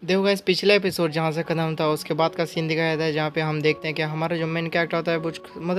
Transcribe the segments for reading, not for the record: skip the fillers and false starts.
देखो गाइस, पिछला एपिसोड जहाँ से खत्म था उसके बाद का सीन दिखाया जाता है, जहाँ पे हम देखते हैं कि हमारा जो मेन कैरेक्टर होता है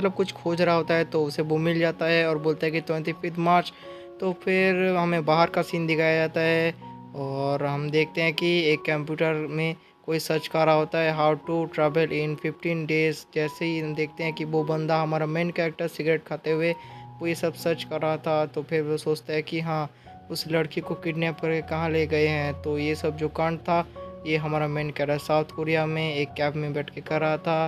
कुछ खोज रहा होता है, तो उसे वो मिल जाता है और बोलता है कि 25 मार्च। तो फिर हमें बाहर का सीन दिखाया जाता है और हम देखते हैं कि एक कंप्यूटर में कोई सर्च कर रहा होता है, how to travel in 15 days. जैसे ही हम देखते हैं कि वो बंदा, हमारा मेन कैरेक्टर, सिगरेट खाते हुए वो ये सब सर्च कर रहा था, तो फिर वो सोचता है कि हाँ, उस लड़की को किडनैप करके कहाँ ले गए हैं। तो ये सब जो कांड था, ये हमारा मेन कैरेक्टर साउथ कोरिया में एक कैब में बैठ के कर रहा था।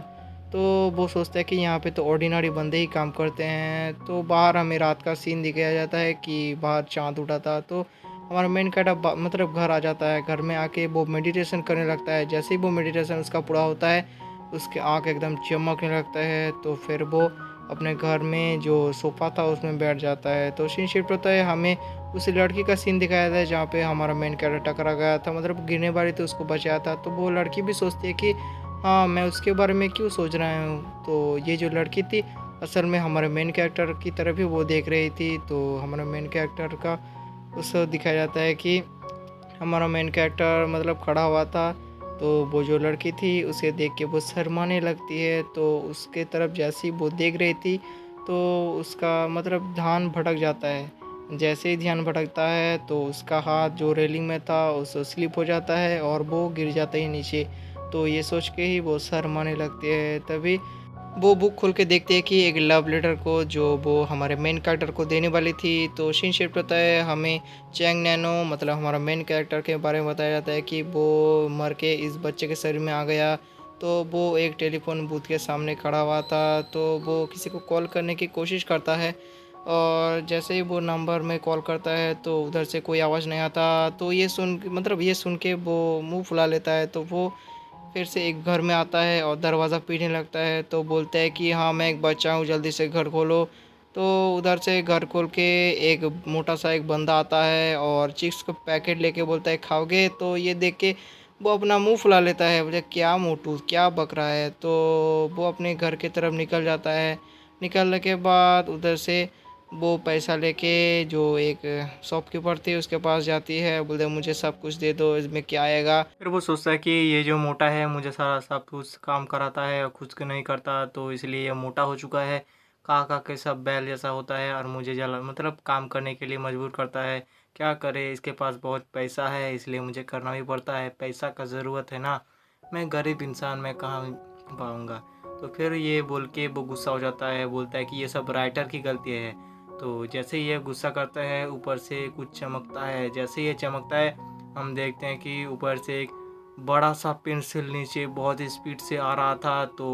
तो वो सोचता है कि यहाँ पे तो ऑर्डिनरी बंदे ही काम करते हैं। तो बाहर हमें रात का सीन दिखाया जाता है कि बाहर चाँद उठा था। तो हमारा मेन कैरेक्टर मतलब घर आ जाता है। घर में आके वो मेडिटेशन करने लगता है। जैसे ही वो मेडिटेशन उसका पूरा होता है, उसके आँख एकदम चमकने लगता है। तो फिर वो अपने घर में जो सोफ़ा था उसमें बैठ जाता है। तो सीन शिफ्ट होता है, हमें उस लड़की का सीन दिखाया था जहाँ पे हमारा मेन कैरेक्टर टकरा गया था, मतलब गिरने वाली थी, उसको बचाया था। तो वो लड़की भी सोचती है कि हाँ, मैं उसके बारे में क्यों सोच रहा हूँ। तो ये जो लड़की थी, असल में हमारे मेन कैरेक्टर की तरफ ही वो देख रही थी। तो हमारा मेन कैरेक्टर का उस दिखाया जाता है कि हमारा मेन कैरेक्टर मतलब खड़ा हुआ था। तो वो जो लड़की थी उसे देख के वो शर्माने लगती है। तो उसके तरफ जैसे ही वो देख रही थी, तो उसका मतलब ध्यान भटक जाता है। जैसे ही ध्यान भटकता है तो उसका हाथ जो रेलिंग में था उस स्लिप हो जाता है और वो गिर जाता है नीचे। तो ये सोच के ही वो शर्माने लगती है। तभी वो बुक खोल के देखते हैं कि एक लव लेटर को जो वो हमारे मेन कैरेक्टर को देने वाली थी। तो सीन शिफ्ट होता है, हमें चैंग नैनो मतलब हमारा मेन कैरेक्टर के बारे में बताया जाता है कि वो मर के इस बच्चे के शरीर में आ गया। तो वो एक टेलीफोन बूथ के सामने खड़ा हुआ था। तो वो किसी को कॉल करने की कोशिश करता है और जैसे ही वो नंबर में कॉल करता है तो उधर से कोई आवाज़ नहीं आता। तो ये सुन के वो मुंह फुला लेता है। तो वो फिर से एक घर में आता है और दरवाज़ा पीटने लगता है। तो बोलता है कि हाँ, मैं एक बच्चा हूँ, जल्दी से घर खोलो। तो उधर से घर खोल के एक मोटा सा एक बंदा आता है और चिप्स का पैकेट लेके बोलता है खाओगे। तो ये देख के वो अपना मुंह फुला लेता है, बोले क्या मोटू क्या बक रहा है। तो वो अपने घर की तरफ निकल जाता है। निकलने के बाद उधर से वो पैसा लेके जो एक शॉपकीपर थी उसके पास जाती है, बोलते मुझे सब कुछ दे दो, इसमें क्या आएगा। फिर वो सोचता है कि ये जो मोटा है मुझे सारा सब कुछ काम कराता है और खुद को नहीं करता, तो इसलिए ये मोटा हो चुका है। खा खा के सब बैल जैसा होता है और मुझे जला मतलब काम करने के लिए मजबूर करता है। क्या करे, इसके पास बहुत पैसा है इसलिए मुझे करना भी पड़ता है, पैसा का ज़रूरत है ना। मैं गरीब इंसान, मैं कहाँ पाऊँगा। तो फिर ये बोल के वो गुस्सा हो जाता है, बोलता है कि ये सब राइटर की गलती है। तो जैसे ही ये गुस्सा करता है ऊपर से कुछ चमकता है। जैसे ये चमकता है हम देखते हैं कि ऊपर से एक बड़ा सा पेंसिल नीचे बहुत स्पीड से आ रहा था। तो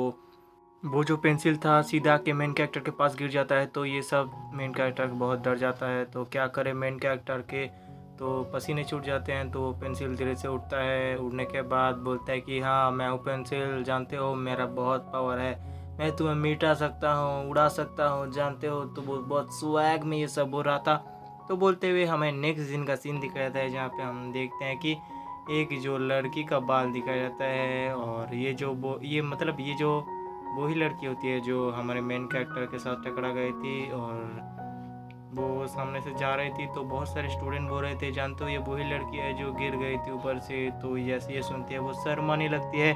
वो जो पेंसिल था सीधा के मेन कैरेक्टर के पास गिर जाता है। तो ये सब मेन कैरेक्टर बहुत डर जाता है। तो क्या करे मेन कैरेक्टर के, तो पसीने छूट जाते हैं। तो पेंसिल धीरे से उड़ता है, उड़ने के बाद बोलता है कि हाँ मैं हूँ पेंसिल, जानते हो मेरा बहुत पावर है, मैं तुम्हें मिटा सकता हूँ, उड़ा सकता हूँ, जानते हो। तो वो बहुत स्वैग में ये सब बोल रहा था। तो बोलते हुए हमें नेक्स्ट दिन का सीन दिखाया जाता है जहाँ पे हम देखते हैं कि एक जो लड़की का बाल दिखाया जाता है। और ये जो वो ये मतलब ये जो वही लड़की होती है जो हमारे मेन कैरेक्टर के साथ टकरा गई थी। और वो सामने से जा रही थी तो बहुत सारे स्टूडेंट बोल रहे थे जानते हो ये वही लड़की है जो गिर गई थी ऊपर से। तो जैसे ये सुनती है वो शर्माने लगती है।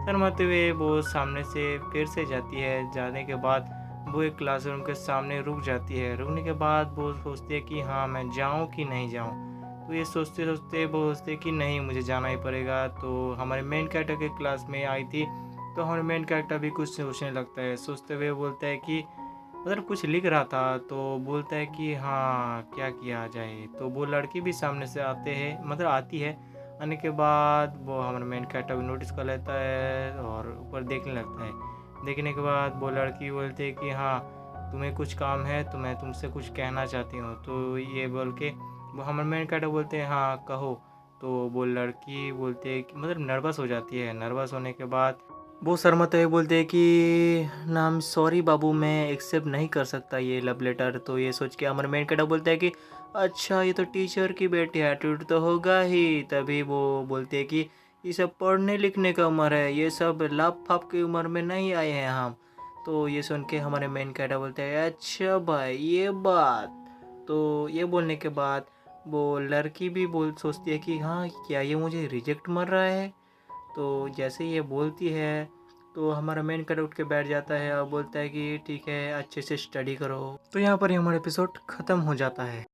शर्माते हुए वो सामने से फिर से जाती है। जाने के बाद वो एक क्लासरूम के सामने रुक जाती है। रुकने के बाद वो सोचती है कि हाँ मैं जाऊँ कि नहीं जाऊँ। तो ये सोचते सोचते वो सोचते कि नहीं मुझे जाना ही पड़ेगा। तो हमारे मेन कैरेक्टर के क्लास में आई थी। तो हमारे मेन कैरेक्टर भी कुछ सोचने लगता है। सोचते हुए बोलता है कि मतलब कुछ लिख रहा था। तो बोलता है कि हाँ क्या किया जाए। तो वो लड़की भी सामने से आते हैं मतलब आती है। आने के बाद वो हमारे मेन कैरेक्टर भी नोटिस कर लेता है और ऊपर देखने लगता है। देखने के बाद वो लड़की बोलती है कि हाँ तुम्हें कुछ काम है तो मैं तुमसे कुछ कहना चाहती हूँ। तो ये बोल के वो हमारे मेन कैरेक्टर बोलते हैं हाँ कहो। तो वो लड़की बोलती है कि मतलब नर्वस हो जाती है। नर्वस होने के बाद वो शर्माते हुए बोलते हैं कि नाम सॉरी बाबू मैं एक्सेप्ट नहीं कर सकता ये लव लेटर। तो ये सोच के अमर मेन कैडा बोलता है कि अच्छा ये तो टीचर की बेटी है, एटीट्यूड तो होगा ही। तभी वो बोलते हैं कि ये सब पढ़ने लिखने का उम्र है, ये सब लाप फाप की उम्र में नहीं आए हैं हम। तो ये सुन के हमारे मेन कैडा बोलते हैं अच्छा भाई ये बात। तो ये बोलने के बाद वो लड़की भी सोचती है कि हाँ क्या ये मुझे रिजेक्ट मर रहा है। तो जैसे ही ये बोलती है तो हमारा मेन कैरेक्टर उठ के बैठ जाता है और बोलता है कि ठीक है अच्छे से स्टडी करो। तो यहाँ पर ही हमारा एपिसोड ख़त्म हो जाता है।